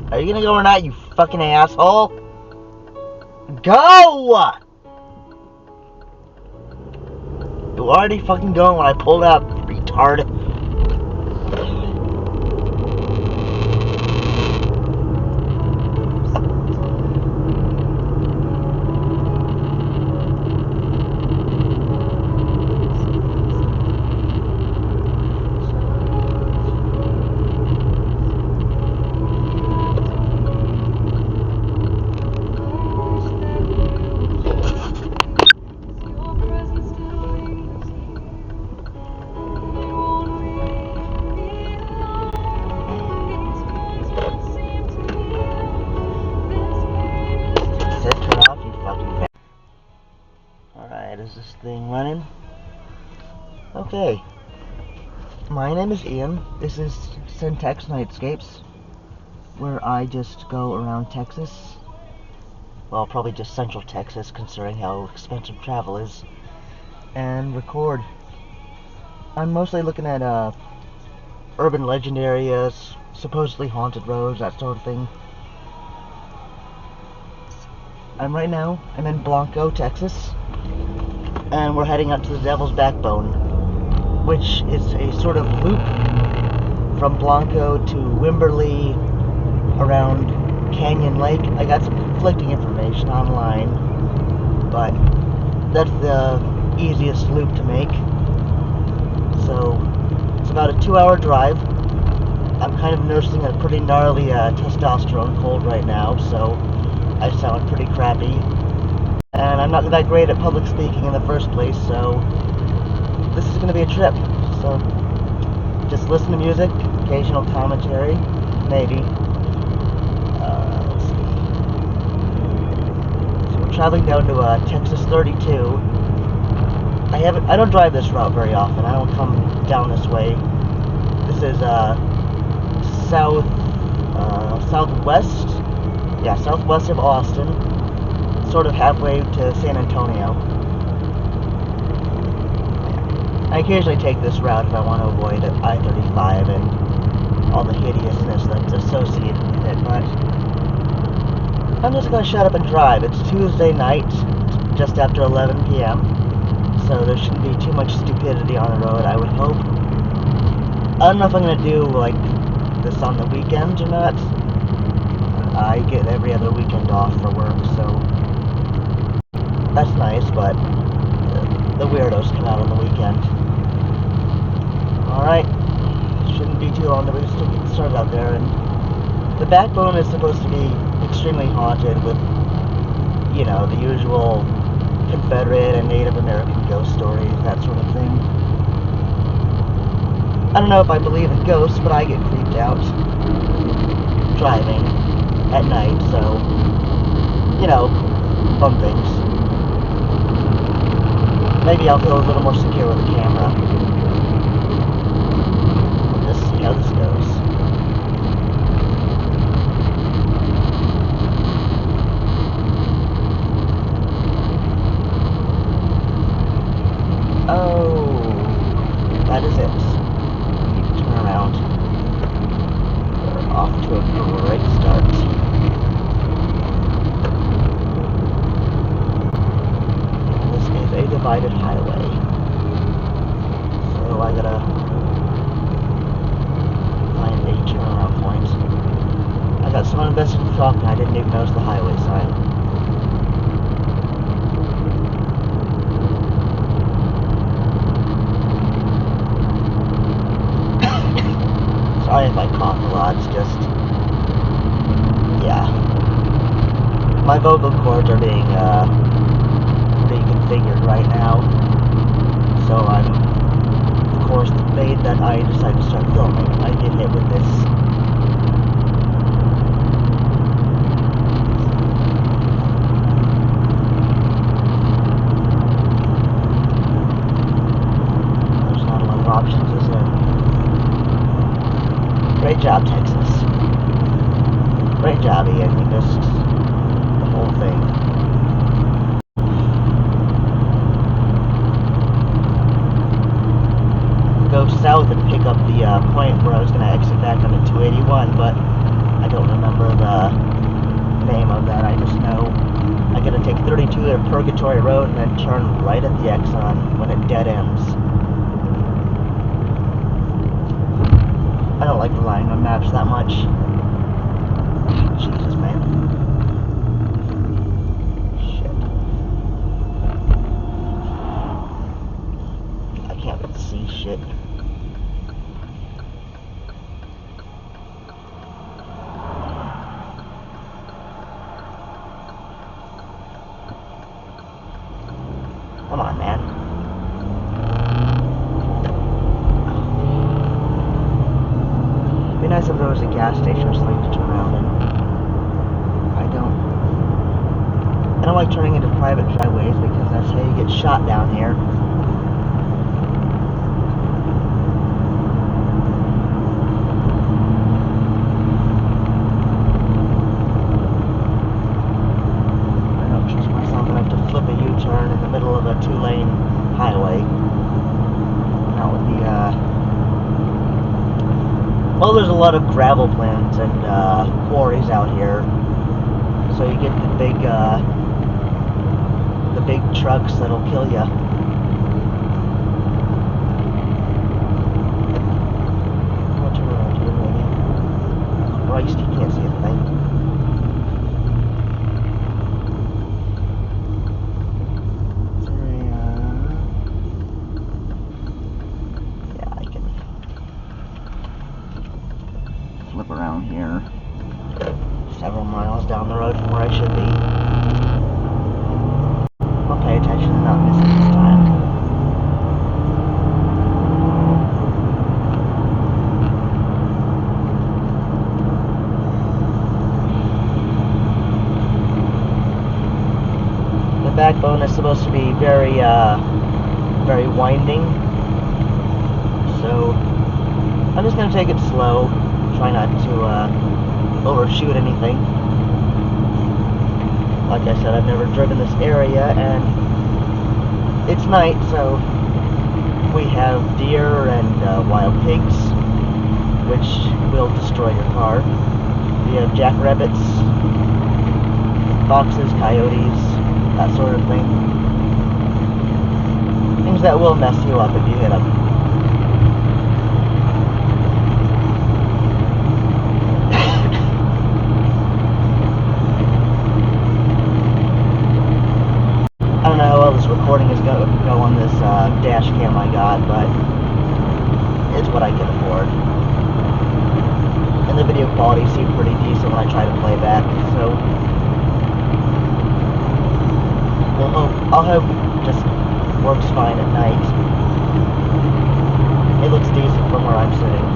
Are you gonna go or not, you fucking asshole? Go! You were already fucking going when I pulled up, retard. Turn off, you fucking. Alright, is this thing running? Okay. My name is Ian. This is CenTex Nightscapes, where I just go around Texas. Well, probably just central Texas, considering how expensive travel is, and record. I'm mostly looking at urban legend areas, supposedly haunted roads, that sort of thing. I'm in Blanco, Texas, and we're heading up to the Devil's Backbone, which is a sort of loop from Blanco to Wimberley around Canyon Lake. I got some conflicting information online, but that's the easiest loop to make. So it's about a 2-hour drive. I'm kind of nursing a pretty gnarly testosterone cold right now, so I sound pretty crappy. And I'm not that great at public speaking in the first place, so this is going to be a trip. So just listen to music, occasional commentary, maybe. Let's see. So we're traveling down to Texas 32. I don't drive this route very often. I don't come down this way. This is southwest. Yeah, southwest of Austin, sort of halfway to San Antonio. I occasionally take this route if I want to avoid I-35 and all the hideousness that's associated with it, but I'm just going to shut up and drive. It's Tuesday night, just after 11 p.m., so there shouldn't be too much stupidity on the road, I would hope. I don't know if I'm going to do, like, this on the weekends or not. I get every other weekend off for work, so that's nice, but the weirdos come out on the weekend. Alright, shouldn't be too long to get started out there, and the Backbone is supposed to be extremely haunted with, you know, the usual Confederate and Native American ghost stories, that sort of thing. I don't know if I believe in ghosts, but I get creeped out driving at night, so, you know, fun things. Maybe I'll feel a little more secure with the camera. Let's see how this goes. Oh, that is it. I need to turn around. We're off to a great start. A divided highway, so I gotta find a turnaround point. I got someone invested in talking, I didn't even notice the highway sign. Sorry if I cough a lot, it's just, yeah. My vocal cords are being reconfigured right now, so I'm, of course, the day that I decided to start filming, I get hit with this. There's not a lot of options, is there? Great job, Texas. Great job, Ian. You missed the whole thing. Go south and pick up the point where I was going to exit back onto 281, but I I don't remember the name of that. I just know I gotta take 32 at Purgatory Road and then turn right at the Exxon when it dead ends. I don't like relying on maps that much. Jesus, man. Shit. I can't see shit. Come on, man. It'd be nice if there was a gas station or something to turn around in. I don't like turning into private driveways because that's how you get shot down here. I don't trust myself enough to flip a U-turn in the middle of a 2-lane highway. That would be, well, there's a lot of gravel plants and quarries out here, so you get the big trucks that'll kill you. I'll turn around here, maybe. Christ, you can't see a thing. Yeah, I can flip around here. Several miles down the road from where I should be. I'll pay attention and not miss it this time. The backbone is supposed to be very, very winding. So, I'm just going to take it slow. Try not to, overshoot anything. Like I said, I've never driven this area, and it's night, so we have deer and wild pigs, which will destroy your car. We have jackrabbits, foxes, coyotes, that sort of thing. Things that will mess you up if you hit them. I don't know how well this recording is going to go on this dash cam I got, but it's what I can afford. And the video quality seemed pretty decent when I tried to play back, so I'll hope it just works fine at night. It looks decent from where I'm sitting.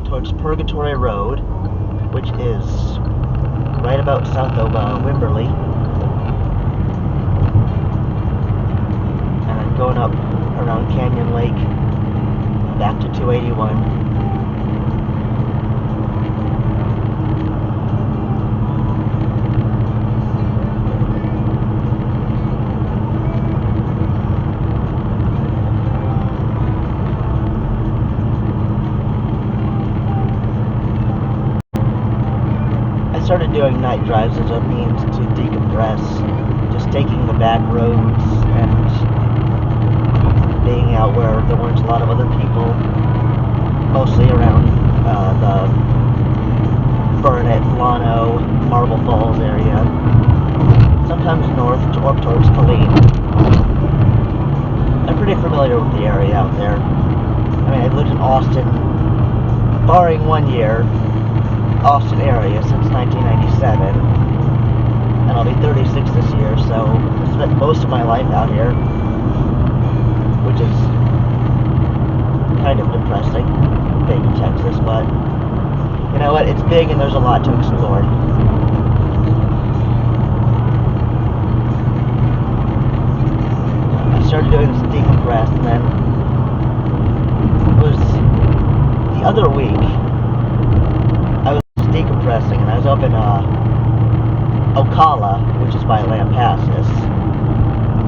Towards Purgatory Road, which is right about south of Wimberley, and I'm going up around Canyon Lake back to 281. I started doing night drives as a means to decompress, just taking the back roads and being out where the lot of other people, mostly around the Burnett, Lano, Marble Falls area. Sometimes north up towards Killeen. I'm pretty familiar with the area out there. I mean, I've lived in Austin, barring 1 year, Austin area since 1997, and I'll be 36 this year, so I spent most of my life out here, which is kind of depressing, being in Texas, but you know what, it's big and there's a lot to explore. I started doing this decompress, and then it was the other week, I was decompressing, and I was up in Ocala, which is by Lampasas,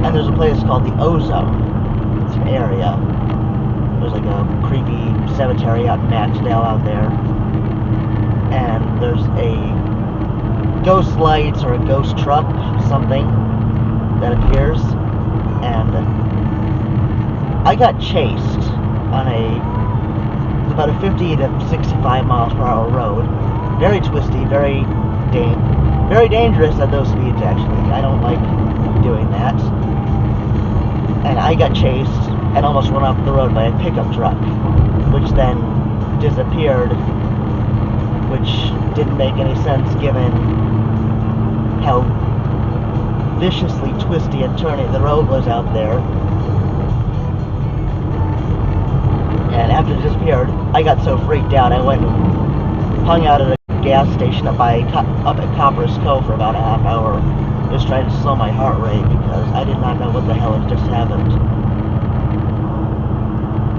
and there's a place called the Ozone. It's an area. There's like a creepy cemetery out in Maxdale out there, and there's a ghost lights or a ghost truck, something that appears, and I got chased on about a 50 to 65 miles per hour road. Very twisty, very dangerous at those speeds, actually. I don't like doing that. And I got chased and almost run off the road by a pickup truck, which then disappeared, which didn't make any sense given how viciously twisty and turny the road was out there. And after it disappeared, I got so freaked out, I went and hung out at a gas station up at Copper's Cove for about a half hour, just trying to slow my heart rate because I did not know what the hell had just happened.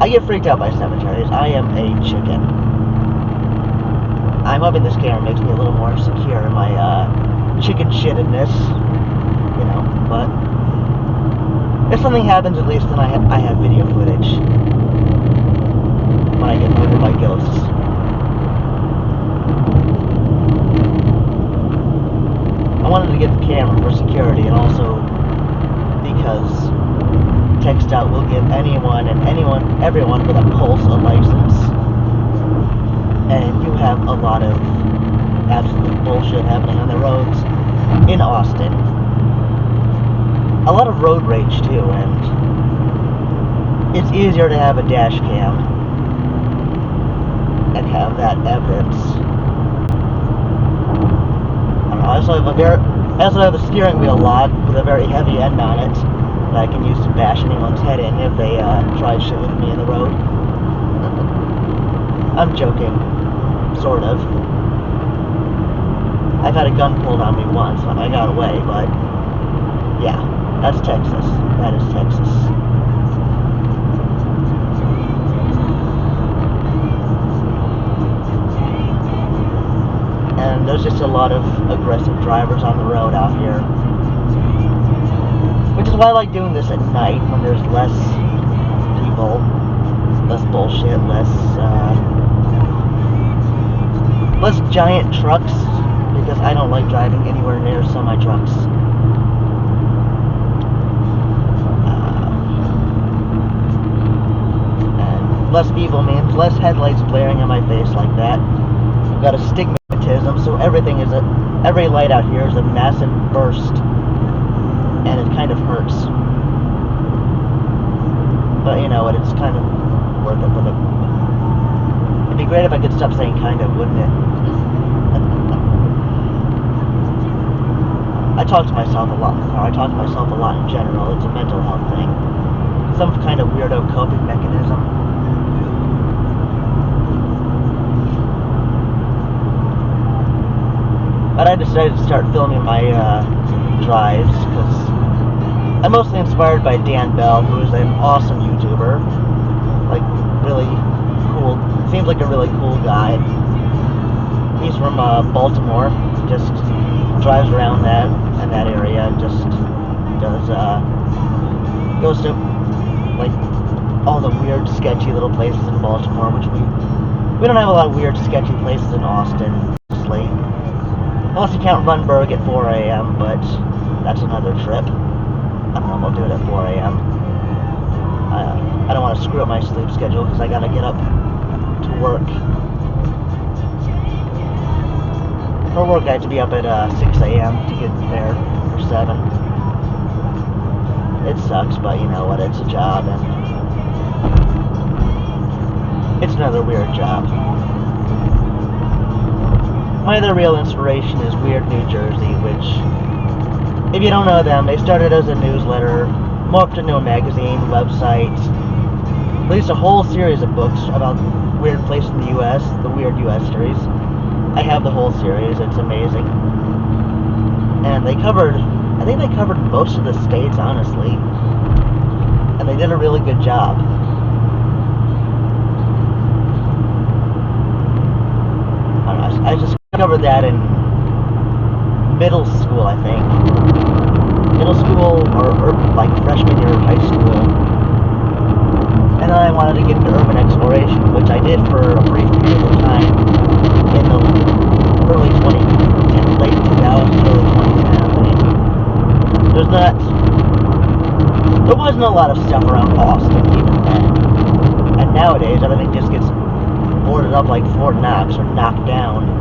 I get freaked out by cemeteries. I am a chicken. I'm hoping this camera makes me a little more secure in my chicken shittedness, you know, but if something happens, at least then I have video footage when I get murdered by ghosts. I wanted to get the camera for security, and also because TextOut will give everyone with a pulse a license, and you have a lot of absolute bullshit happening on the roads in Austin. A lot of road rage too, and it's easier to have a dash cam and have that evidence. I also have a steering wheel lock with a very heavy end on it that I can use to bash anyone's head in if they try shit with me in the road. I'm joking, sort of. I've had a gun pulled on me once and I got away, but yeah, that's Texas. That is Texas. And there's just a lot of aggressive drivers on the road out here, which is why I like doing this at night when there's less people, less bullshit, less giant trucks, because I don't like driving anywhere near semi-trucks. And less people means less headlights blaring in my face like that. I've got astigmatism, so every light out here is a massive burst, and it kind of hurts. But you know what, it's kind of worth it for the... It'd be great if I could stop saying kind of, wouldn't it? I talk to myself a lot in the car. I talk to myself a lot in general. It's a mental health thing. Some kind of weirdo coping mechanism. But I decided to start filming my drives because I'm mostly inspired by Dan Bell, who is an awesome YouTuber. Like, really cool. Seems like a really cool guy. He's from Baltimore. Just drives around that area and just goes to like all the weird, sketchy little places in Baltimore, which we don't have a lot of weird, sketchy places in Austin, honestly. Unless you count Runberg at 4 a.m., but that's another trip. I don't know if I'll do it at 4 a.m. I don't want to screw up my sleep schedule because I gotta get up to work. For work, I have to be up at 6 a.m. to get there for 7. It sucks, but you know what? It's a job, and it's another weird job. My other real inspiration is Weird New Jersey, which, if you don't know them, they started as a newsletter, morphed into a magazine, website, released a whole series of books about weird places in the U.S., the Weird U.S. series. I have the whole series, it's amazing. And I think they covered most of the states, honestly. And they did a really good job. I just covered that in middle school, I think. Middle school or like freshman year of high school. And then I wanted to get into urban exploration, which I did for a brief period of time in the early 2010, late 2000s, early 2010, I think. There wasn't a lot of stuff around Austin even then. And nowadays, everything just gets boarded up like Fort Knox or knocked down.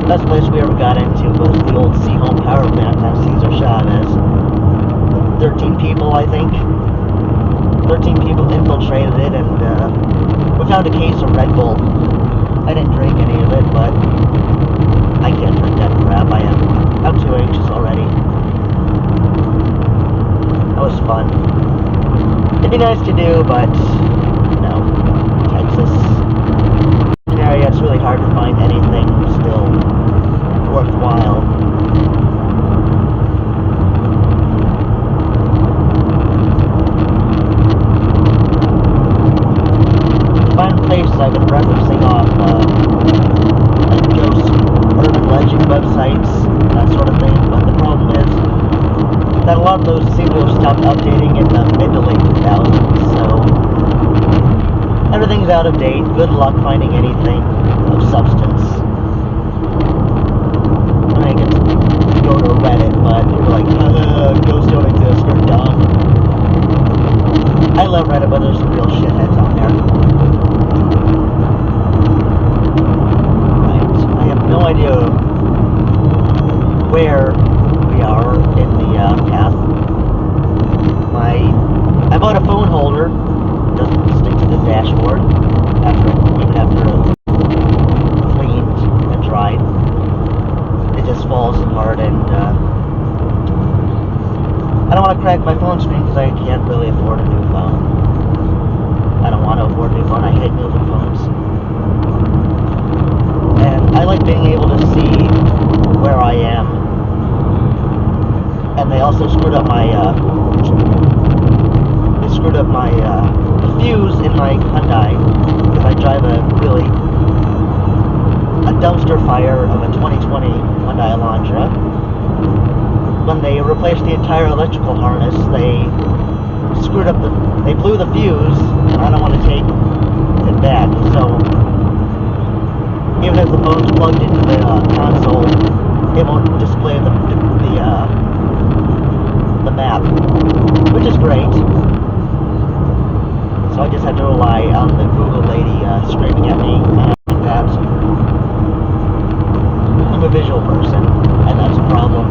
The best place we ever got into was the old Seahome power plant on Cesar Chavez. 13 people, I think. 13 people infiltrated it, and we found a case of Red Bull. I didn't drink any of it, but I can't drink that crap. I'm too anxious already. That was fun. It'd be nice to do, but no. Texas, an area it's really hard to find anything still worthwhile. Find places I've been referencing off like ghost urban legend websites, that sort of thing, but the problem is that a lot of those seem to have stopped updating in the mid to late 2000s, so everything's out of date. Good luck finding anything of substance. I can go to Reddit, but you're like, ghosts don't exist, you're dumb. I love Reddit, but there's some real shitheads on there. Right, I have no idea where we are in the path. I bought a phone holder. It doesn't stick to the dashboard even after cleaned and dried. It just falls apart, and I don't want to crack my phone screen because I can't really afford a new phone. I don't want to afford a new phone. I hate moving phones. And I like being able to see where I am. And they also screwed up my the fuse in my Hyundai, because I drive a dumpster fire of a 2020 Hyundai Elantra. When they replaced the entire electrical harness, they blew the fuse, and I don't want to take it back. So even if the phone's plugged into the console, it won't display the map, which is great. So I just have to rely on the Google lady screaming at me, and I like that. I'm a visual person, and that's a problem.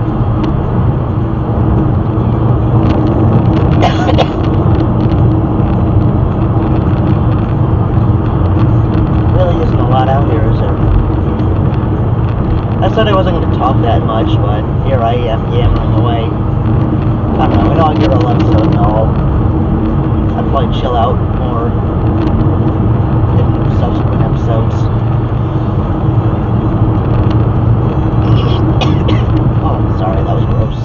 Really isn't a lot out here, is there? I said I wasn't going to talk that much, but here I am yammering away. I don't know, inaugural episode and all. I'd probably chill out more in subsequent episodes. Oh, sorry, that was gross.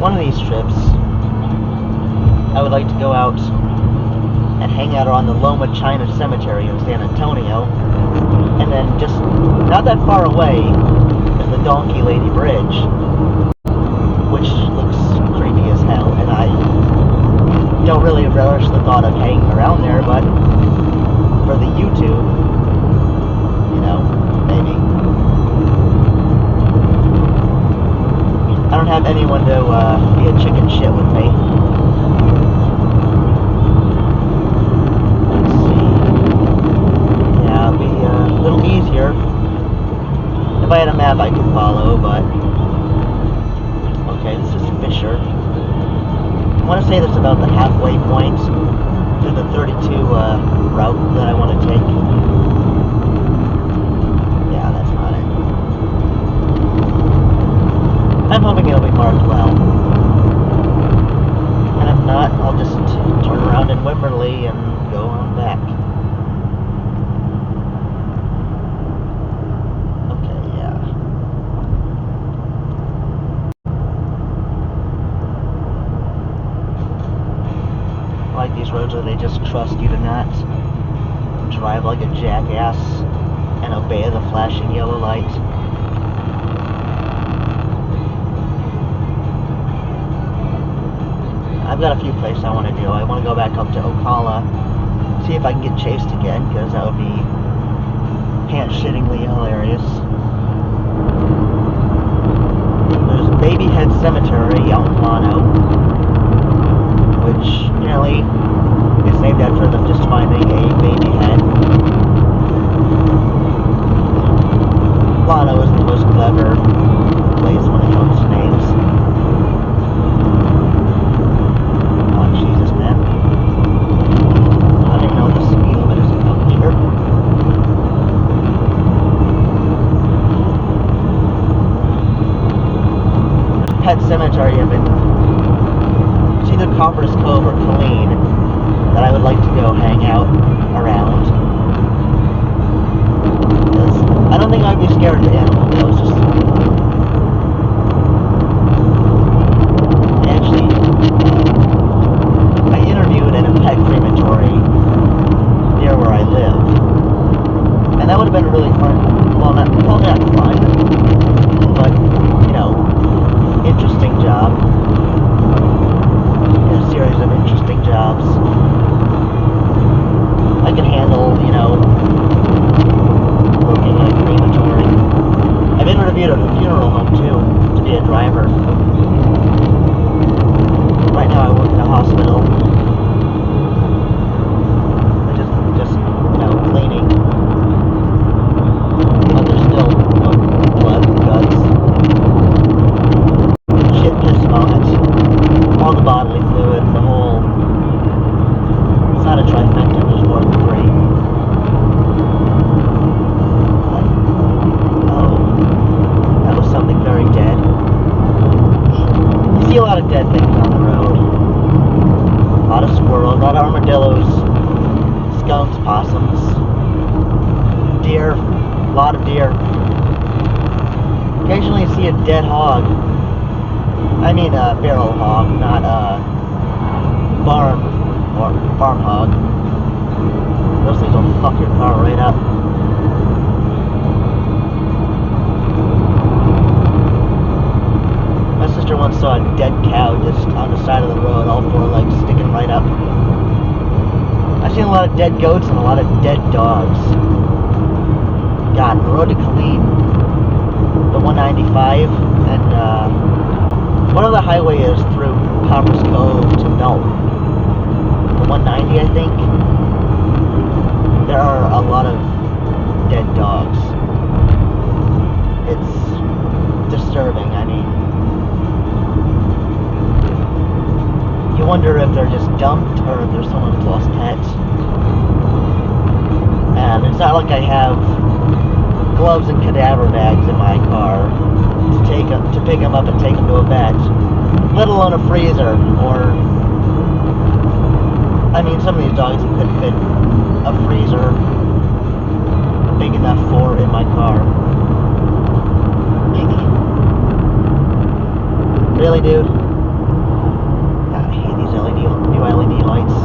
One of these trips, I would like to go out and hang out on the Loma China Cemetery in San Antonio, and then just not that far away is the Donkey Lady Bridge, which looks creepy as hell, and I don't really relish the thought of hanging around there, but for the YouTube, follow, but okay, this is Fisher. I want to say that's about the halfway point to the 32 route that I want to take. Yeah, that's not it. I'm hoping it'll be marked well. And if not, I'll just turn around in Wimberley and go on back. Okay, yeah. I like these roads where they just trust you to not drive like a jackass and obey the flashing yellow light. I've got a few places I want to do. I want to go back up to Ocala, see if I can get chased again, because that would be pants-shittingly hilarious. There's Babyhead Cemetery out in Llano, which apparently is named after them just finding a baby head. Llano is the most clever place when it comes to names. Pet Cemetery have been, it's either Copper's Cove or Colleen, that I would like to go hang out around. I don't think I'd be scared of the animal, though. It's just, actually, I interviewed in a pet crematory near where I live, and that would have been really fun. Well, probably not fun, but, you know, interesting job. A series of interesting jobs. I can handle, you know, working in a crematory. I've interviewed at a funeral home too, to be a driver. Right now I work in a hospital. I just you know, cleaning. But there's still, you know, blood, guts, shit, piss, vomit, all the bodily fluid, the whole. It's not a trifecta, there's more than three. Oh, that was something very dead. You see a lot of dead things on the road. A lot of squirrels, a lot of armadillos, skunks, possums, deer, a lot of deer. Occasionally you see a dead hog. I mean a barrel hog, not a barn or farm hog. Those things will fuck your car right up. My sister once saw a dead cow just on the side of the road, all four legs sticking right up. I've seen a lot of dead goats and a lot of dead dogs. God, the road to Colleen, the 195, and one of the highway is through Copper's Cove to Melton. The 190, I think. There are a lot of dead dogs. It's disturbing. I mean, you wonder if they're just dumped or if there's someone who's lost pets. And it's not like I have gloves and cadaver bags in my car to pick them up and take them to a vet, let alone a freezer, or, I mean, some of these dogs could fit a freezer big enough for in my car. Really, dude? God, I hate these new LED lights.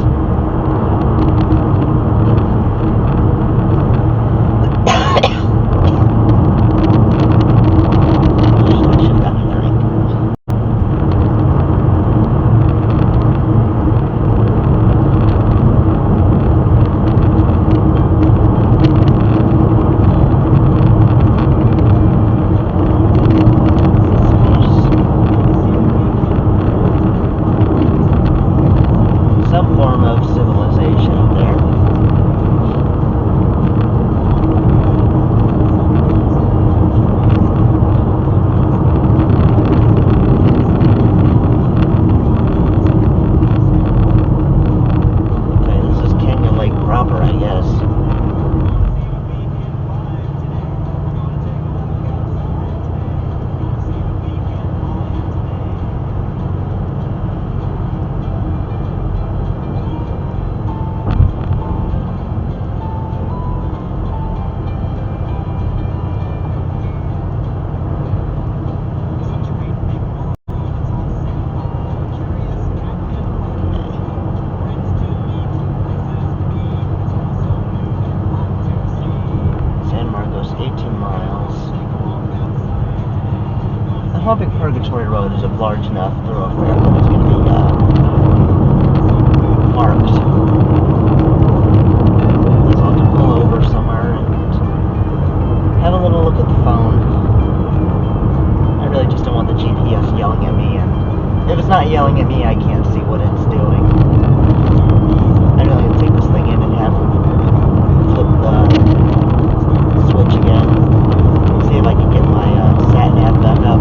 Tropic Purgatory Road is a large enough thoroughfare that it's going to be marked. So I'll have to pull over somewhere and have a little look at the phone. I really just don't want the GPS yelling at me, and if it's not yelling at me, I can't see what it's doing. I really need to take this thing in and have flip the switch again. See if I can get my sat nav back up.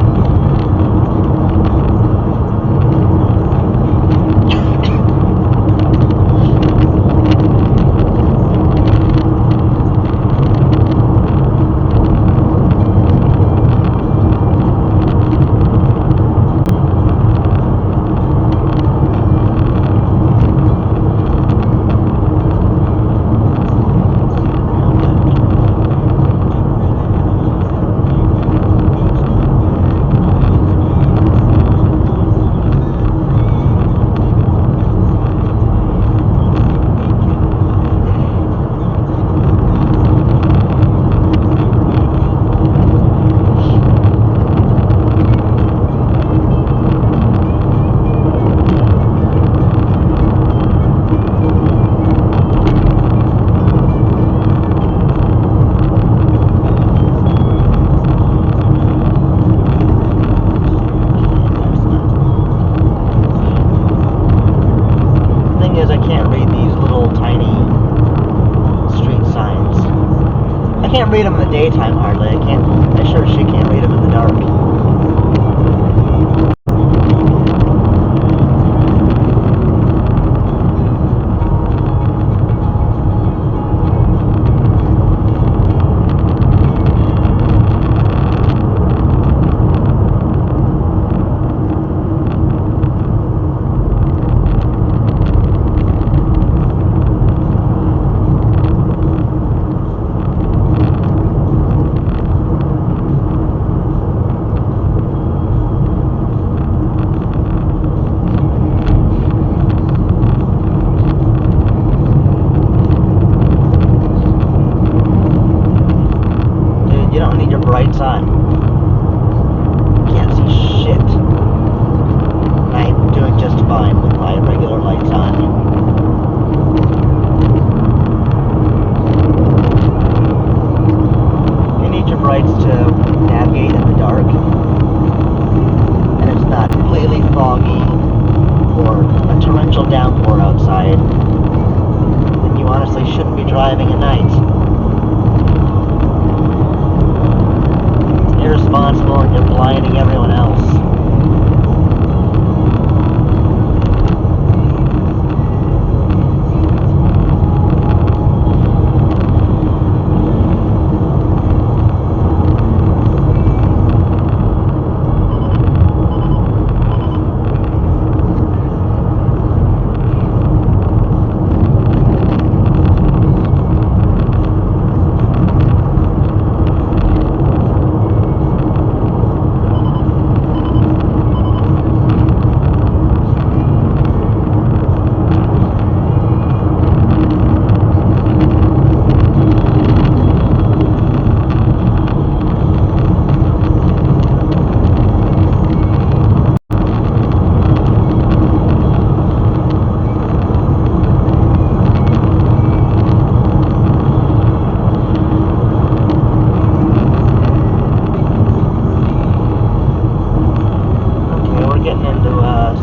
I can't read them in the daytime hardly. I sure as shit can't read them in the dark. Brights on. Can't see shit. I'm doing just fine with my regular lights on. You need your brights to navigate in the dark, and it's not completely foggy or a torrential downpour outside, then you honestly shouldn't be driving at night. Irresponsible, and you're blinding everyone else.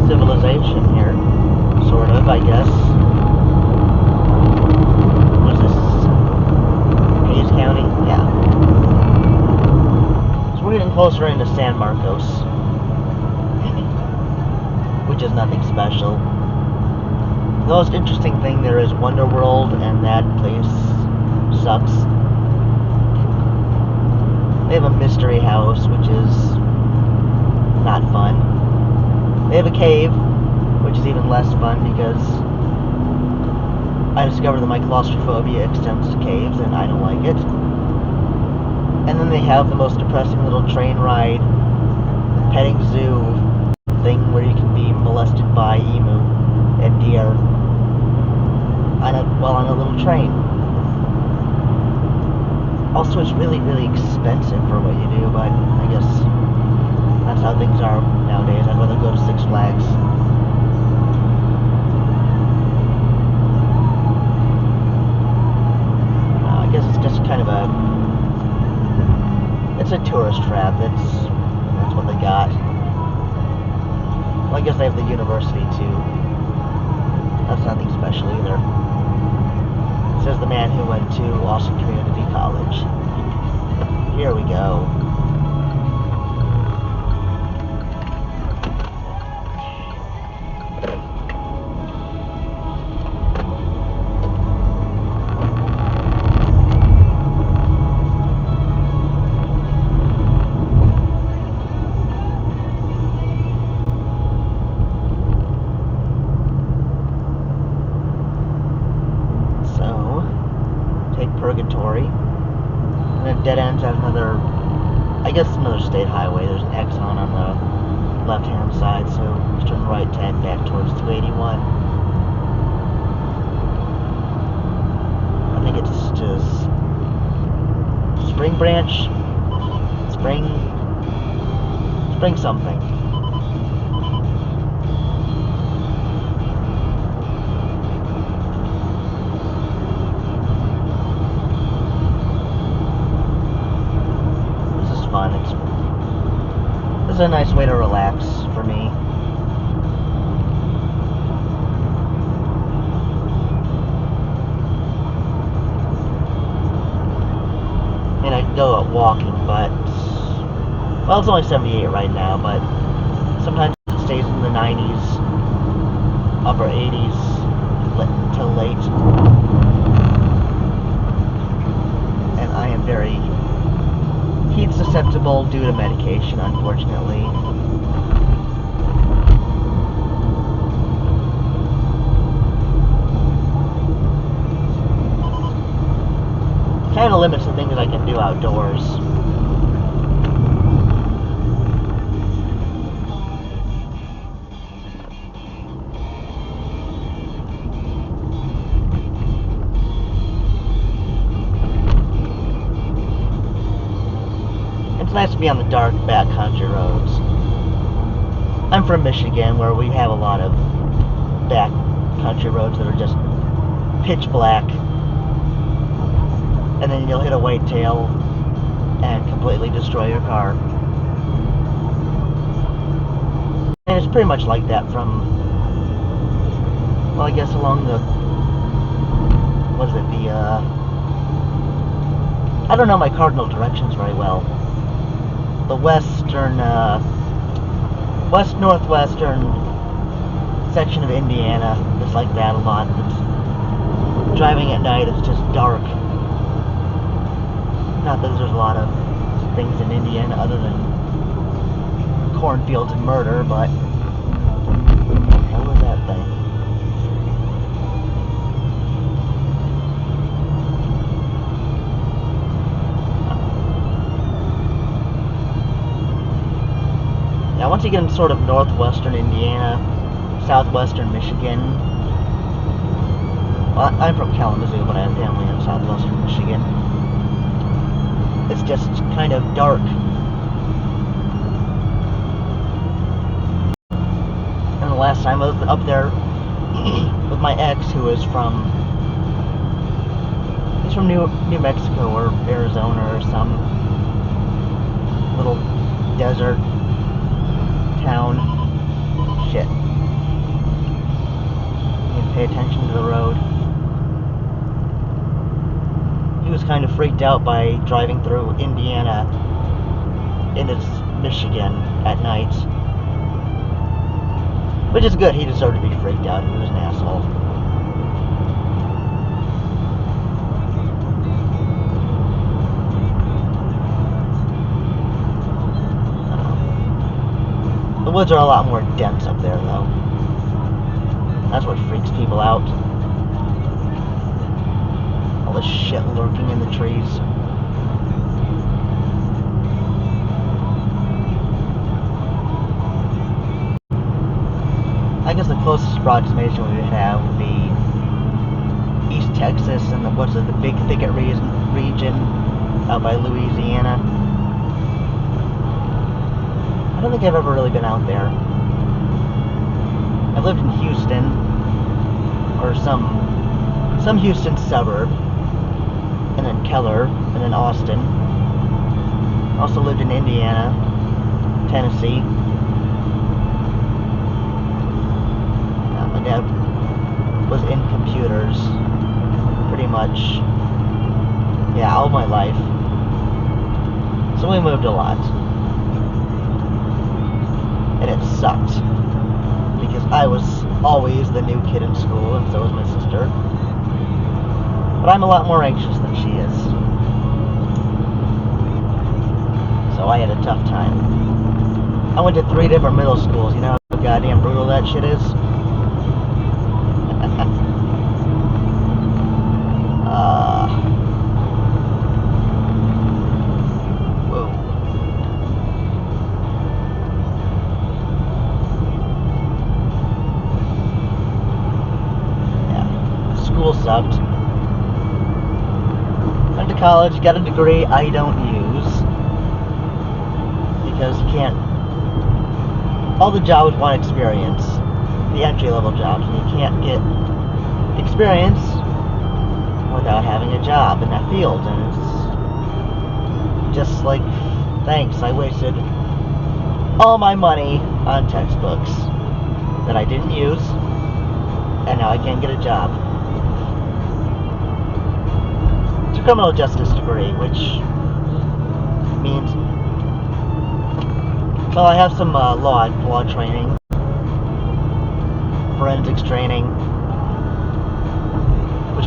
Civilization here, sort of, I guess. What's this? Hayes County? Yeah. So we're getting closer into San Marcos, which is nothing special. The most interesting thing there is Wonder World, and that place sucks. They have a mystery house, which is not fun. They have a cave, which is even less fun because I discovered that my claustrophobia extends to caves and I don't like it. And then they have the most depressing little train ride, petting zoo thing where you can be molested by emu and deer on a little train. Also, it's really, really expensive for what you do, but I guess That's how things are nowadays. I'd rather go to Six Flags. I guess it's just kind of it's a tourist trap. That's what they got. Well, I guess they have the university too. That's nothing special either. Says the man who went to Austin Community College. Here we go. Purgatory, and it dead ends at another, I guess another state highway. There's an Exxon on the left hand side, so just turn right to head back towards 281. I think it's just Spring Branch, Spring something. This is a nice way to relax for me. I mean, I could go out walking, but well, it's only 78 right now, but sometimes it stays in the 90s, upper 80s till late, and I am very heat susceptible due to medication, unfortunately. Kind of limits the things I can do outdoors. It's nice to be on the dark backcountry roads. I'm from Michigan, where we have a lot of backcountry roads that are just pitch black, and then you'll hit a whitetail and completely destroy your car. And it's pretty much like that from, well, I guess along the, what is it, I don't know my cardinal directions very well. The west-northwestern section of Indiana, just like that a lot. It's, driving at night, it's just dark. Not that there's a lot of things in Indiana other than cornfields and murder, but what the hell is that thing? Now, once you get in sort of northwestern Indiana, southwestern Michigan, well, I'm from Kalamazoo, but I have family in southwestern Michigan. It's just kind of dark. And the last time I was up there with my ex, who is from, he's from New Mexico or Arizona or some little desert town. Shit. You can pay attention to the road. He was kind of freaked out by driving through Indiana into Michigan at night. Which is good, he deserved to be freaked out, he was an asshole. The woods are a lot more dense up there, though. That's what freaks people out. All this shit lurking in the trees. I guess the closest approximation we would have would be East Texas and the Big Thicket region out by Louisiana. I don't think I've ever really been out there. I lived in Houston, or some Houston suburb, and then Keller, and then Austin. Also lived in Indiana, Tennessee. My dad was in computers pretty much, yeah, all my life. So we moved a lot. And it sucked. Because I was always the new kid in school, and so was my sister. But I'm a lot more anxious than she is. So I had a tough time. I went to 3 different middle schools. You know how goddamn brutal that shit is? Whoa. Yeah. School sucked. Went to college, got a degree I don't use. Because you can't. All the jobs want experience. The entry-level jobs. And you can't get experience without having a job in that field. And it's just like, thanks, I wasted all my money on textbooks that I didn't use, and now I can't get a job. It's a criminal justice degree, which means, well, I have some law training, forensics training, which,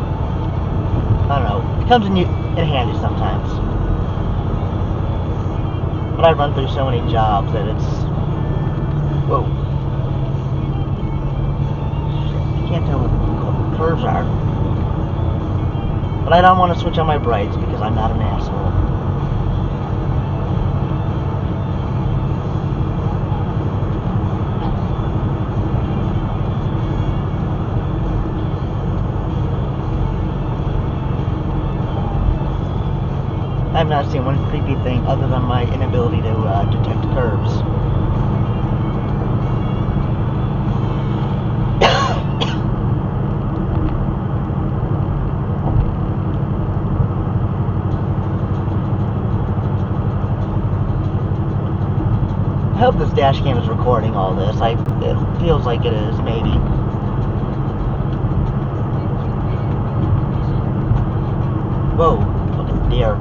I don't know, it comes in handy sometimes. But I run through so many jobs that it's, whoa. I can't tell what the curves are. But I don't want to switch on my brights because I'm not an asshole. I've not seen one creepy thing other than my inability to detect curves. I hope this dash cam is recording all this. It feels like it is, maybe. Whoa, fucking deer.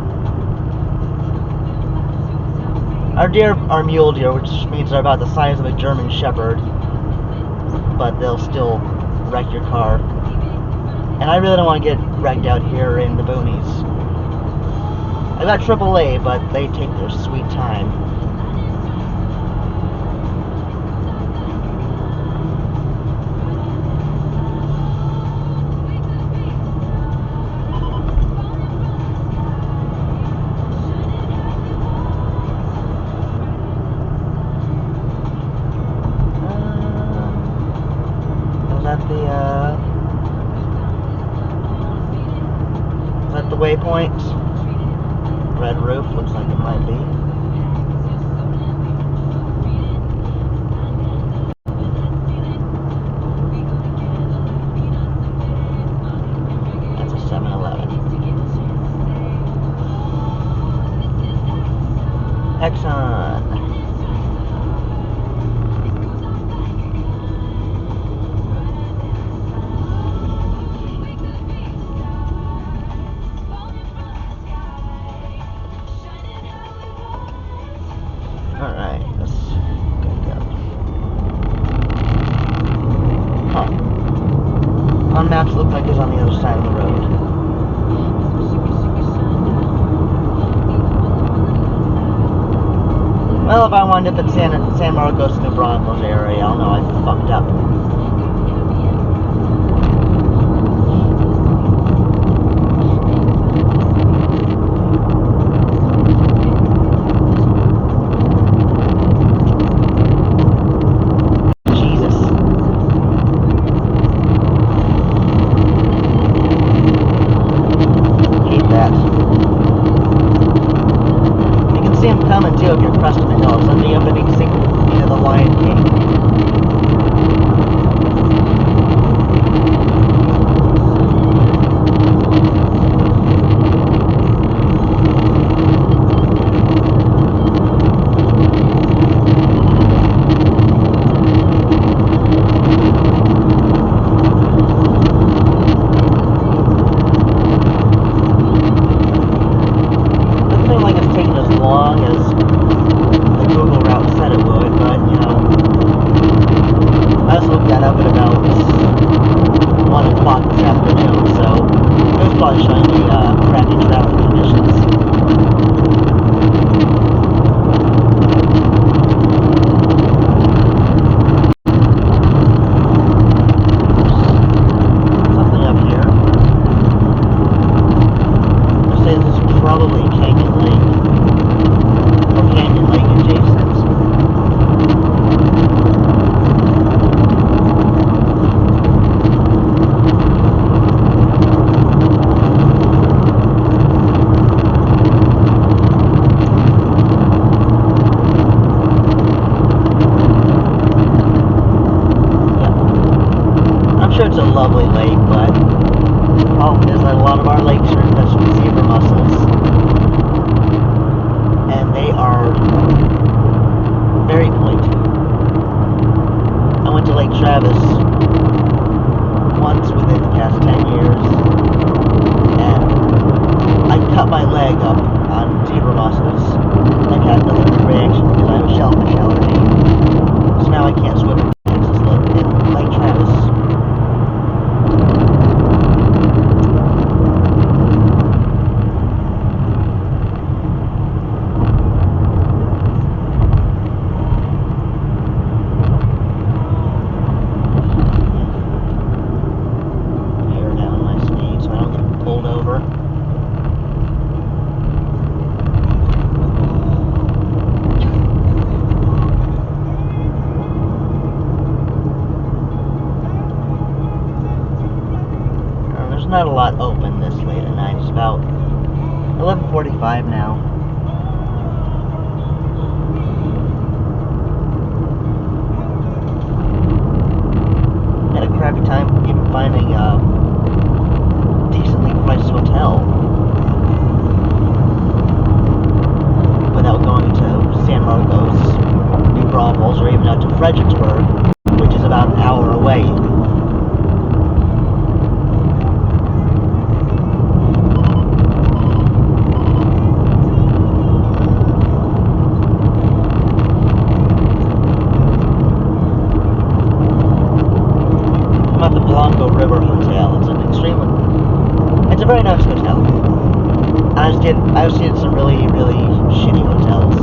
Our deer are mule deer, which means they're about the size of a German Shepherd, but they'll still wreck your car. And I really don't want to get wrecked out here in the boonies. I got AAA, but they take their sweet time. Is that the waypoint? Red roof, looks like it might be. That's a 7-Eleven. Exxon. Alright, let's go. Huh. On maps, it looks like it's on the other side of the road. Well, if I wind up at San Marcos, New Braunfels area, I'll know I fucked up. coming too if you're cresting the hill. So I'm up and sing, the Lion King. It's a lovely lake, but the problem is that a lot of our lakes are infested with zebra mussels, and they are very pointy. I went to Lake Travis once within the past 10 years, and I cut my leg up on zebra mussels. I had an allergic reaction because I have a shellfish allergy, so now I can't swim in Lake Travis. Not a lot open this late at night. It's about 11:45 now. Had a crappy time even finding a decently priced hotel without going to San Marcos, New Braunfels, or even out to Fredericksburg, which is about an hour away. It's a very nice hotel. I was in some really, really shitty hotels.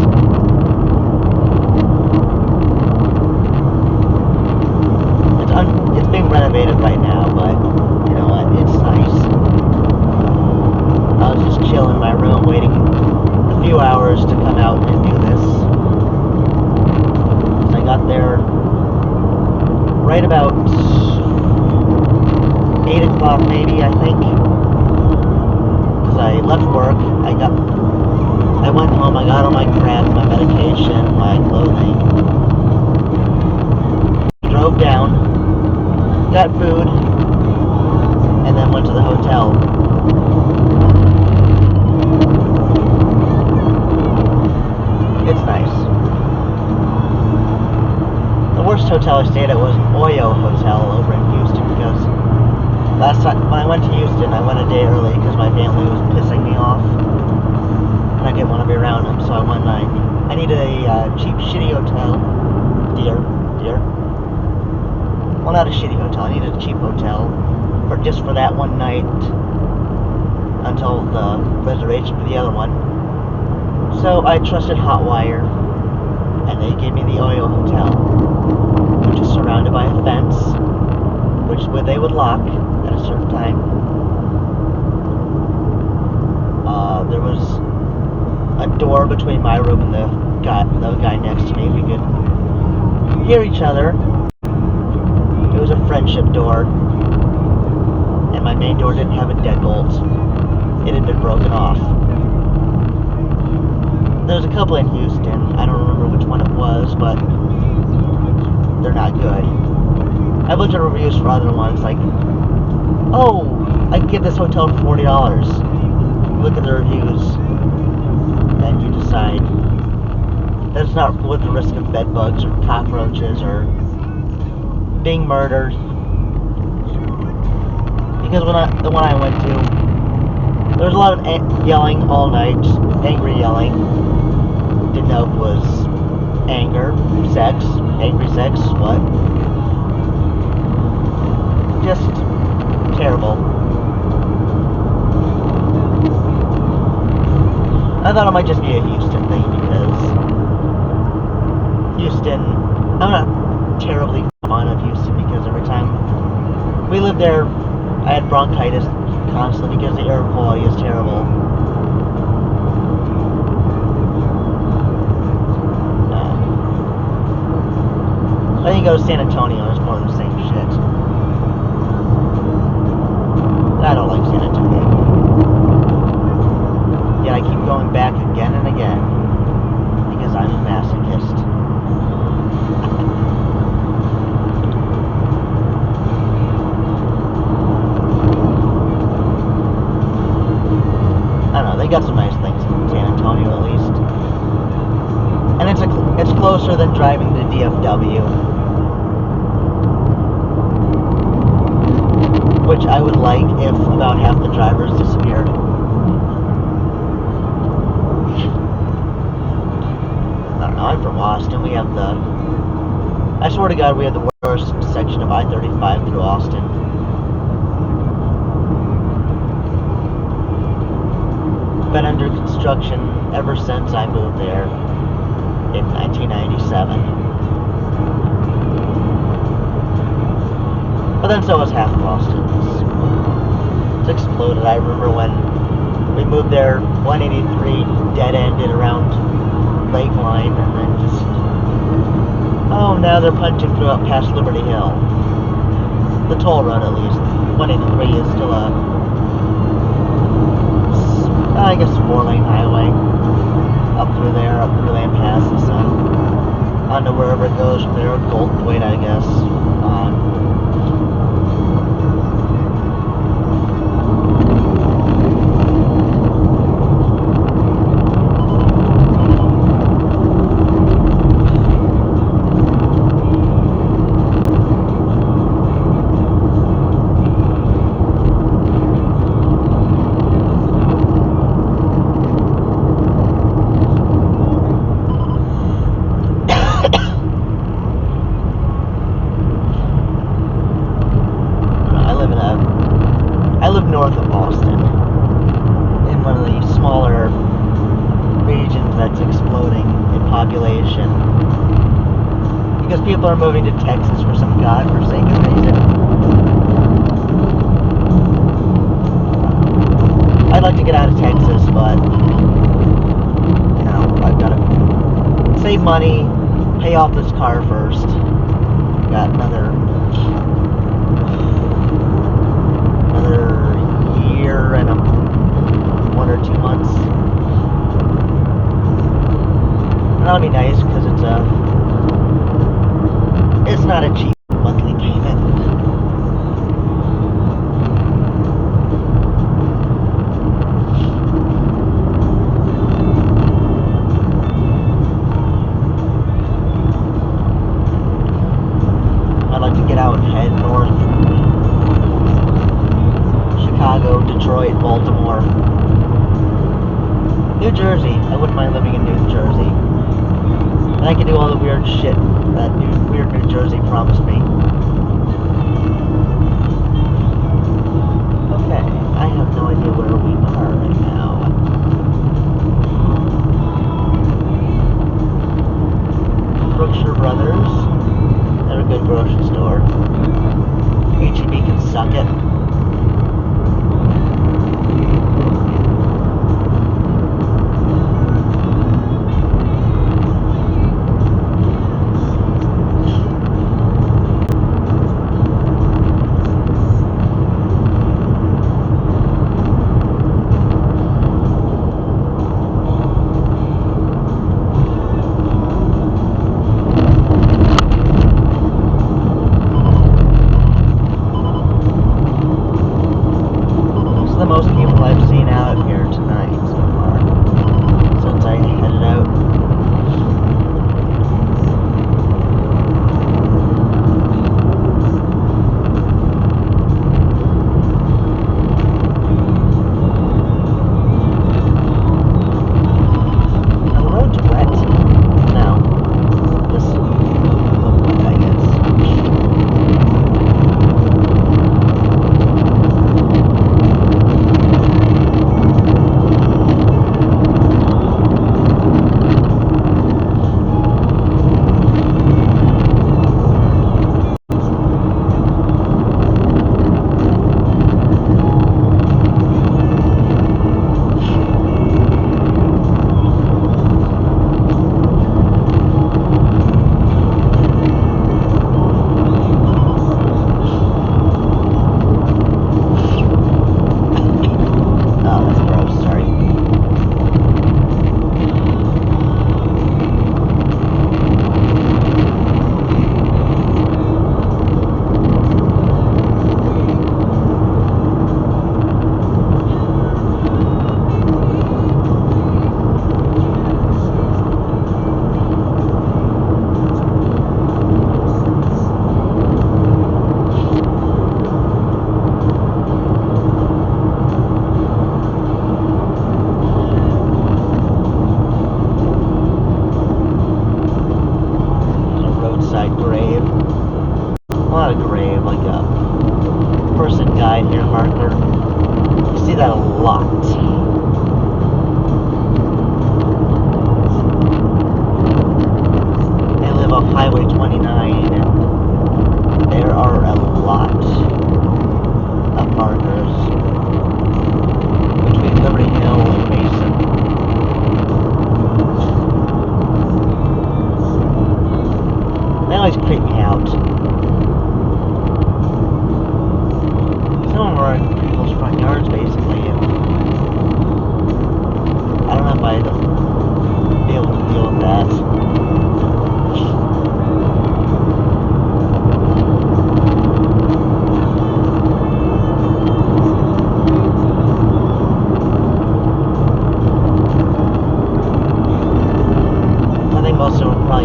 It's being renovated right now, but you know what? It's nice. I was just chilling in my room, waiting a few hours to come out and do this. So I got there right about 8 o'clock, maybe, I think. I left work, I went home, I got all my crap, my medication, my clothing, drove down, got food, and then went to the hotel. It's nice. The worst hotel I stayed at was an Oyo Hotel over in Houston, because last time, when I went to Houston, I went a day early because my family was pissing me off, and I didn't want to be around them, so I went and I needed a cheap, shitty hotel. Dear. Well, not a shitty hotel, I needed a cheap hotel, just for that one night, until the reservation for the other one. So I trusted Hotwire, and they gave me the Oyo Hotel, which is surrounded by a fence, which they would lock at a certain time. There was a door between my room and the guy next to me. We could hear each other. It was a friendship door, and my main door didn't have a deadbolt. It had been broken off. There's a couple in Houston. I don't remember which one it was, but they're not good. I've looked at reviews for other ones, like, oh, I can get this hotel for $40. Look at the reviews, and you decide. That's not worth the risk of bed bugs or cockroaches or being murdered. Because the one I went to, there was a lot of yelling all night, angry yelling. Didn't know if it was anger, sex, angry sex, what? Just terrible. I thought it might just be a Houston thing because Houston, I'm not terribly fond of Houston because every time we lived there, I had bronchitis constantly because the air quality is terrible. I think go to San Antonio, it's more of the same shit. I don't like San Antonio. Yet I keep going back again and again because I'm a masochist. I don't know, they got some nice things in San Antonio at least. And it's closer than driving to DFW. Which I would like if about half the drivers disappeared. I don't know, I'm from Austin. We have I swear to God, we have the worst section of I-35 through Austin. Been under construction ever since I moved there in 1997. But then so was half of Austin. It's exploded. I remember when we moved there, 183 dead-ended around Lakeline, and then just, oh, now they're punching through up past Liberty Hill. The toll road, at least. 183 is still I guess, 4-lane highway. Up through there, up through Land Pass and stuff. On to wherever it goes from there, Golden Wait, I guess. I live north of Boston, in one of the smaller regions that's exploding in population. Because people are moving to Texas for some godforsaken reason. I'd like to get out of Texas, but, you know, I've got to save money, pay off this car first. Got another year and 1 or 2 months. And that'll be nice because it's not a cheap monthly payment. I'd like to get out and head north. Chicago, Detroit, Baltimore, New Jersey. I wouldn't mind living in New Jersey. And I can do all the weird shit that weird New Jersey promised me. Okay, I have no idea where we are right now. Brookshire Brothers. They're a good grocery store. H-E-B can suck it.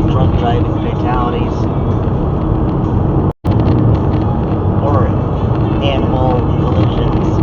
like drunk driving fatalities or animal collisions.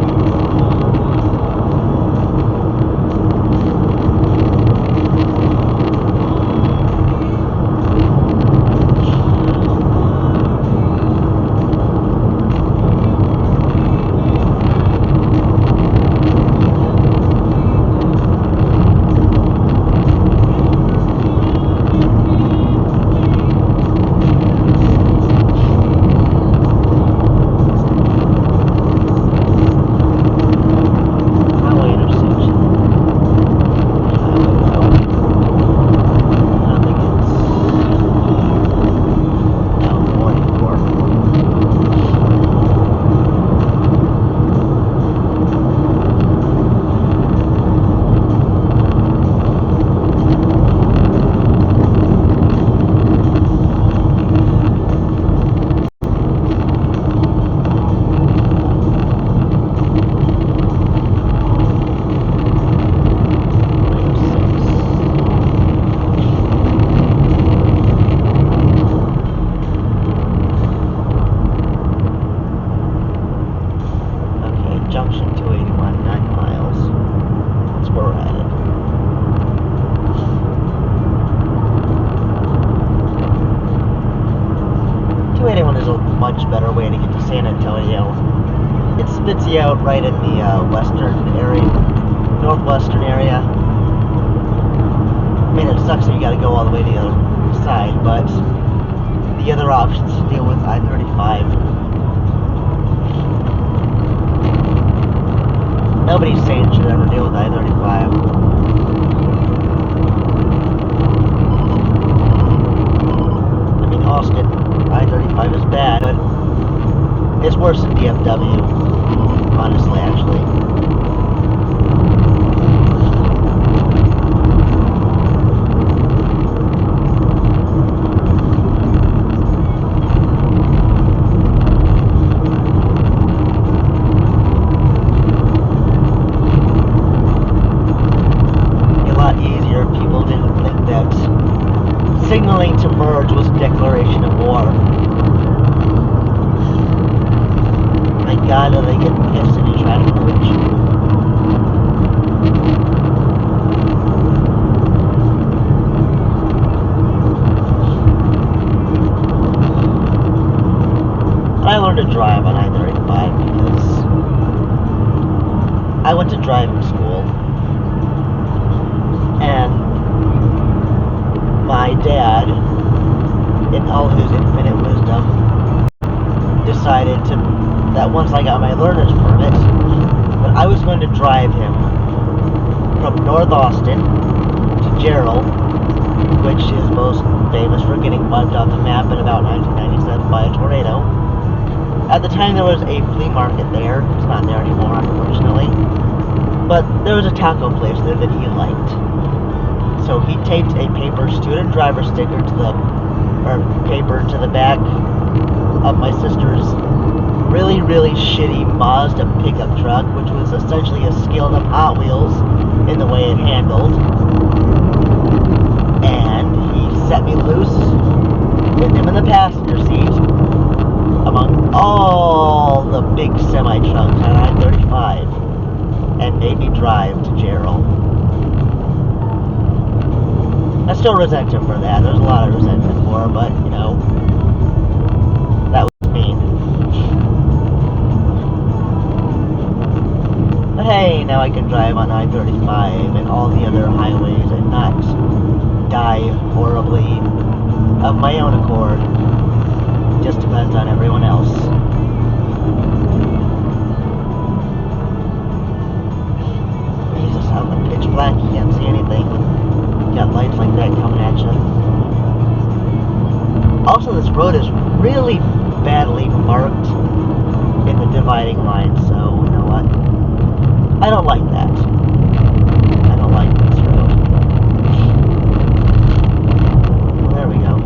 Junction 281, 9 miles. That's where we're headed. Is a much better way to get to San Antonio. It spits you out right in the western area, northwestern area. I mean, it sucks that you gotta go all the way to the other side, but the other options to deal with I-35. Nobody's saying should ever deal with I-35. I mean, Austin, I-35 is bad, but it's worse than DFW, honestly, actually. Signaling to merge was a declaration of war. My God, do they get pissed if you try to merge? I learned to drive on I-35 because I went to driving school, and my dad, in all his infinite wisdom, decided that once I got my learner's permit, that I was going to drive him from North Austin to Gerald, which is most famous for getting wiped off the map in about 1997 by a tornado. At the time, there was a flea market there. It's not there anymore, unfortunately. But there was a taco place there that he liked. So he taped a paper student driver sticker to the back of my sister's really, really shitty Mazda pickup truck, which was essentially a scaled up Hot Wheels in the way it handled. And he set me loose with him in the passenger seat among all the big semi-trucks on I-35 and made me drive to Gerald. I still resent him for that. There's a lot of resentment for him, but, you know, that was mean. But hey, now I can drive on I-35 and all the other highways and not die horribly of my own accord. Just depends on everyone else. Jesus, out in the pitch black, you can't see anything. Got lights like that coming at you. Also, this road is really badly marked in the dividing line, so you know what? I don't like that. I don't like this road. Well, there we go.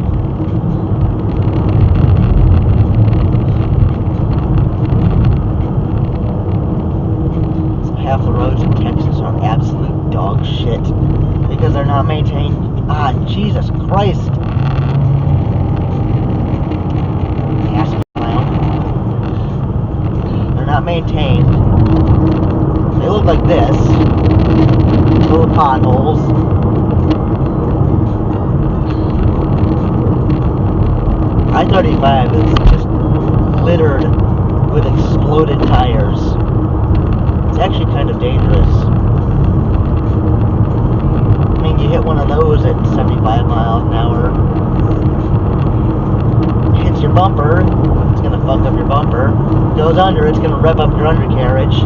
So half the roads in Texas are absolute dog shit. Because they're not maintained. Ah, Jesus Christ. potholes. I-35 is just littered with exploded tires. It's actually kind of dangerous. I mean, you hit one of those at 75 miles an hour, hits your bumper, it's going to fuck up your bumper. Goes under, it's going to rev up your undercarriage.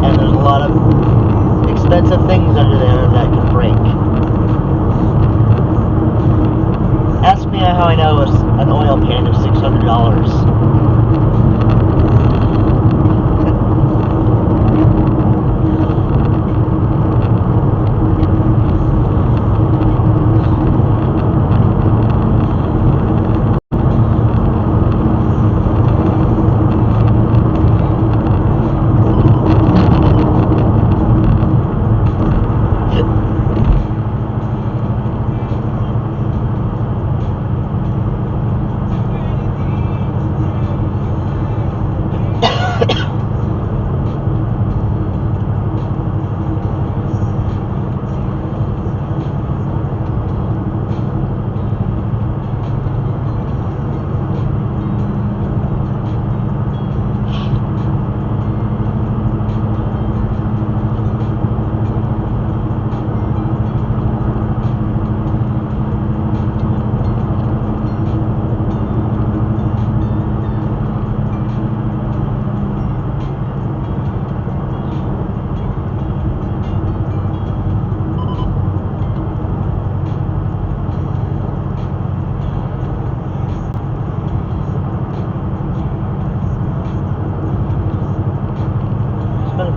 And there's a lot of expensive things under there that can break. Ask me how I know an oil pan is $600.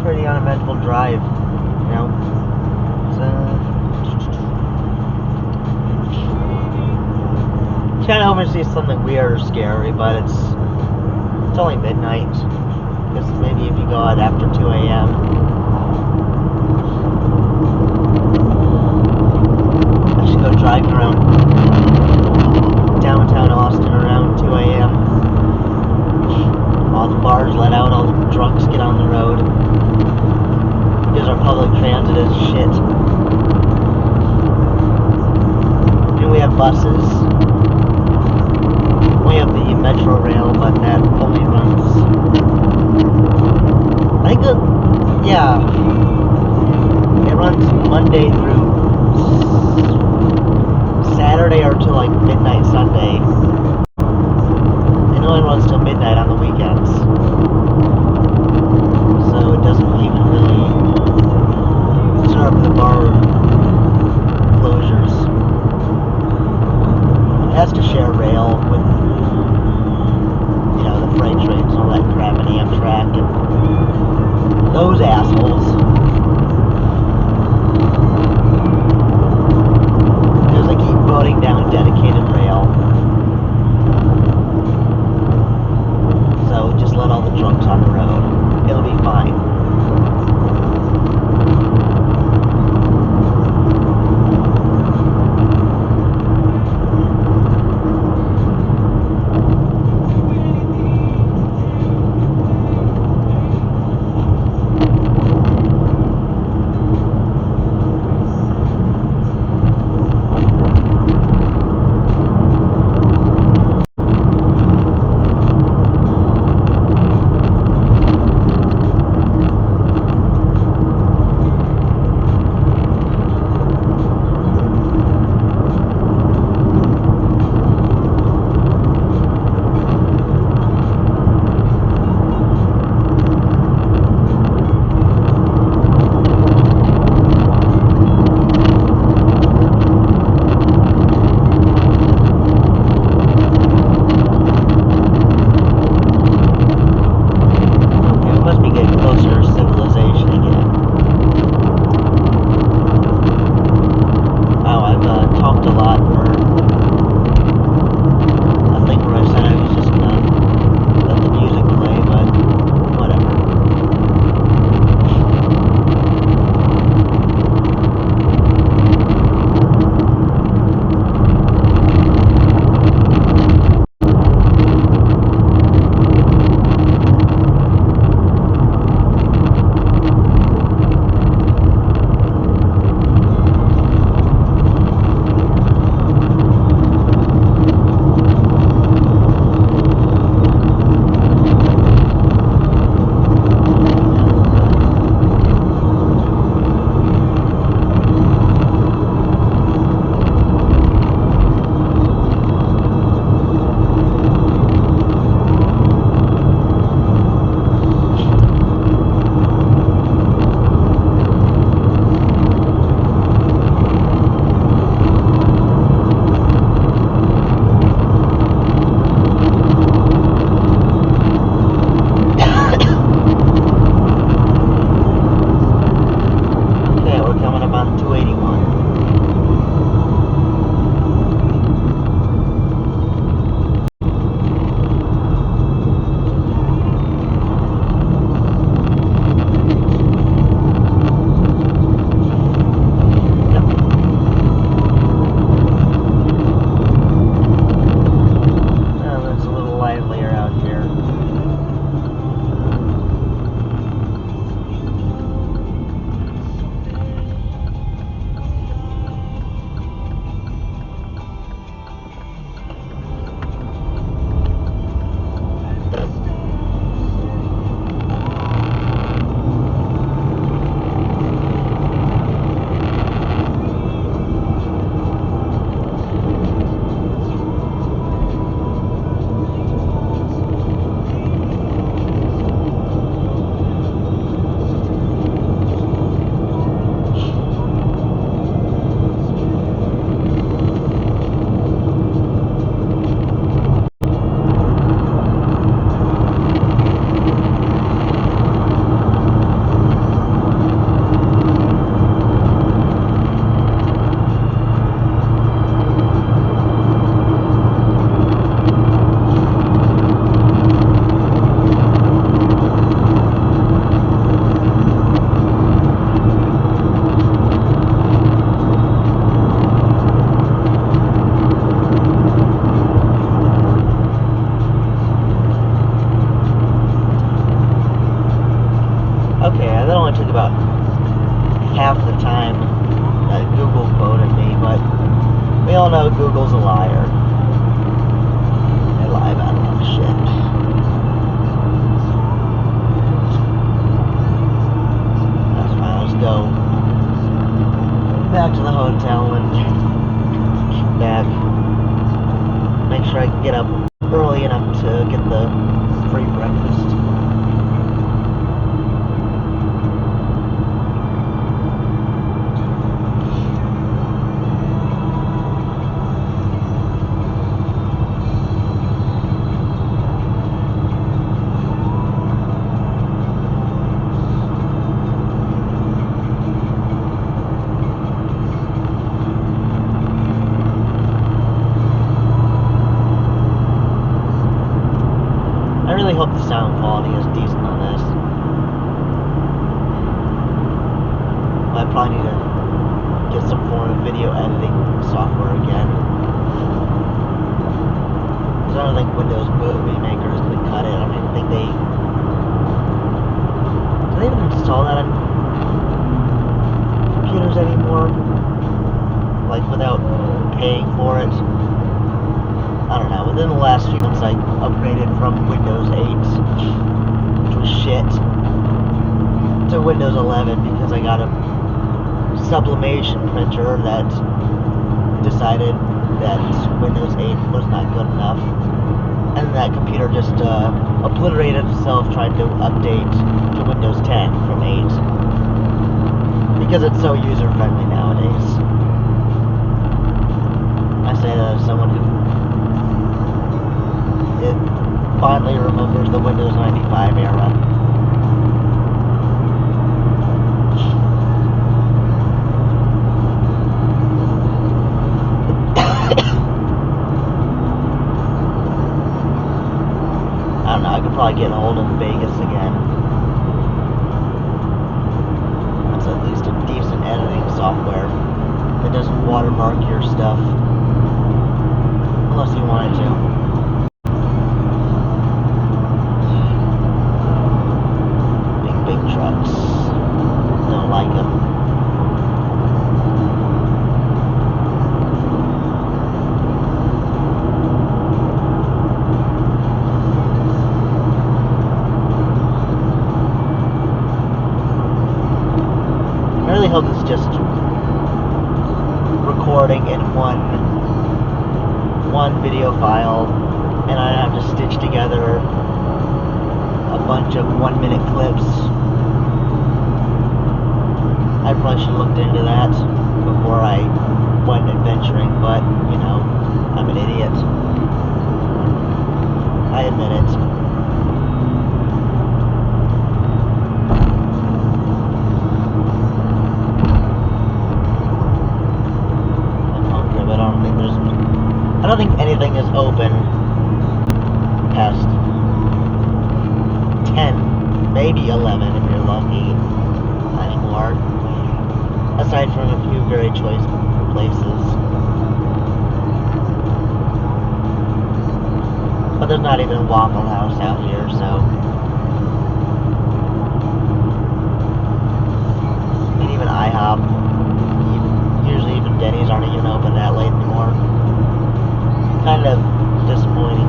Pretty uneventful drive, you know. Kind of hoping to see something weird or scary, but it's only midnight. Because maybe if you go out after 2 a.m. I should go driving around downtown Austin around 2 a.m. All the bars let out, all the drunks get on the road. Because our public transit is shit. And we have buses. We have the Metro Rail, but that only runs, I think, yeah, it runs Monday through Saturday or till like midnight Sunday. It only runs till midnight on the weekends. So it doesn't even really serve the bar closures. It has to share rail with, you know, the freight trains and all that crap and Amtrak and those assholes. half the time that Google quoted me, but we all know Google's a liar. They lie about a lot of shit. That's fine, I'll just go back to the hotel and get back. Make sure I can get up early enough to get the free breakfast. I really hope the sound quality is decent on this. I probably need to get some form of video editing software again. Because I don't think Windows Movie Maker is going to cut it. I don't even think they... Do they even install that on computers anymore? Like, without paying for it? I don't know, within the last few months I upgraded from Windows 8, which was shit, to Windows 11 because I got a sublimation printer that decided that Windows 8 was not good enough, and that computer just obliterated itself trying to update to Windows 10 from 8, because it's so user-friendly nowadays. I say that as someone who fondly remembers the Windows 95 era. I don't know, I could probably get a hold of Vegas again. That's at least a decent editing software that doesn't watermark your stuff. Unless you wanted to. Trucks. Don't like them. I really hope it's just recording in one video file, and I have to stitch together a bunch of 1-minute clips. I probably should have looked into that before I went adventuring, but, you know, I'm an idiot. I admit it. I'm hungry, but I don't think anything is open past 10, maybe 11 if you're lucky, anymore. Aside from a few very choice places. But there's not even a Waffle House out here, so... And even IHOP, usually even Denny's aren't even open that late anymore. Kind of disappointing.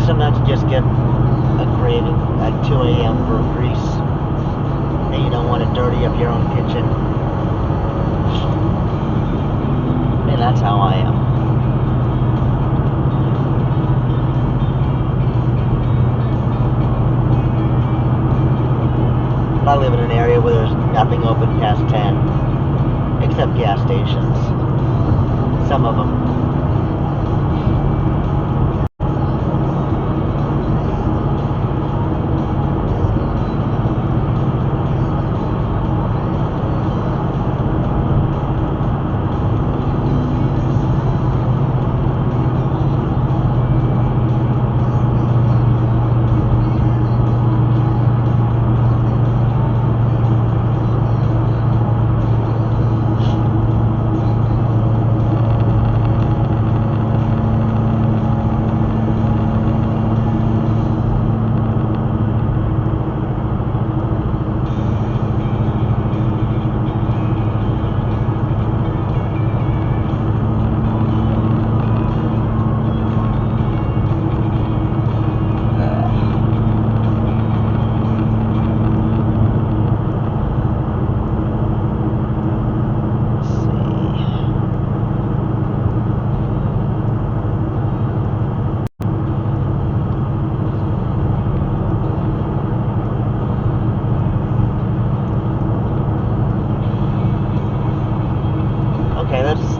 Sometimes you just get a craving at 2 a.m. for grease. And you don't want to dirty up your own kitchen. And that's how I am. I live in an area where there's nothing open past 10, except gas stations. Some of them.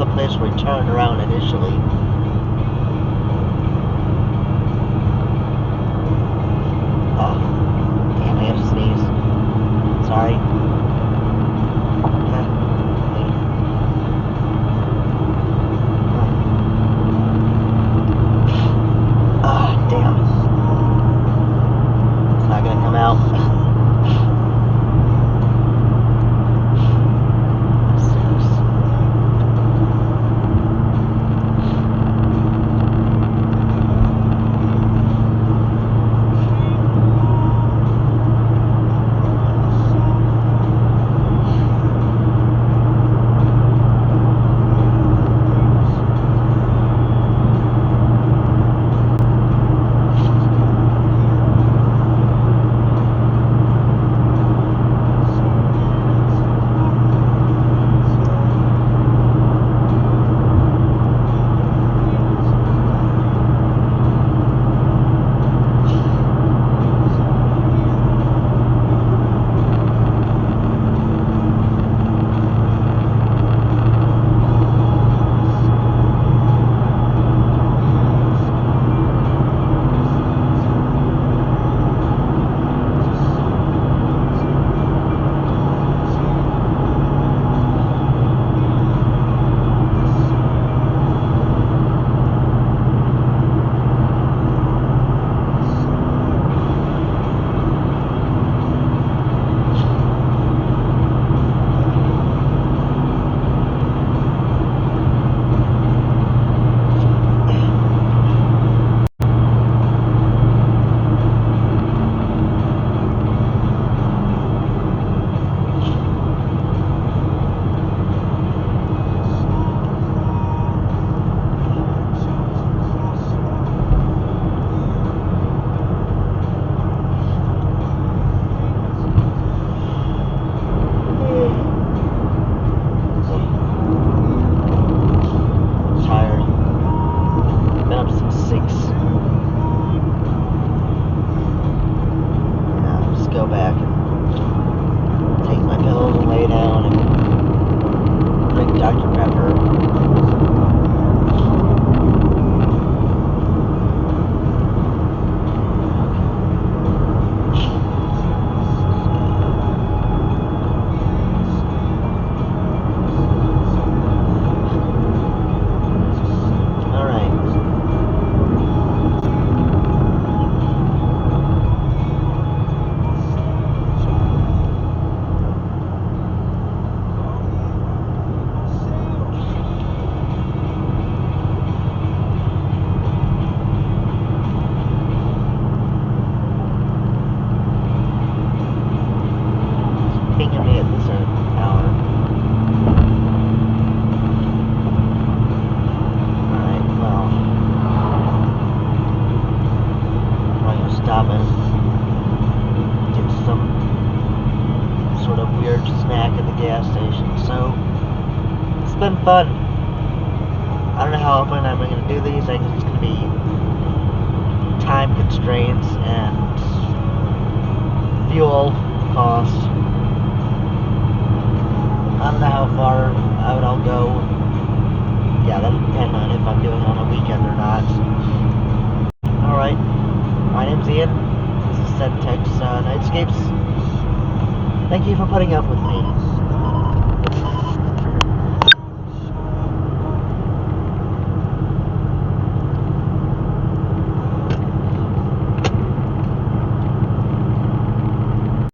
the place where we turned around initially. Oh, damn, I have to sneeze. Sorry. Damn. It's not gonna come out. Go back and take my pillows and lay down and drink Dr. Pepper. Pinging me at this hour. Alright, well, I'm gonna stop and get some sort of weird snack at the gas station. So, it's been fun. I don't know how often I'm going to do these. I think it's going to be time constraints and fuel costs. I don't know how far out I'll go. Yeah, that'll depend on if I'm doing it on a weekend or not. Alright, my name's Ian. This is CenTex Nightscapes. Thank you for putting up with me.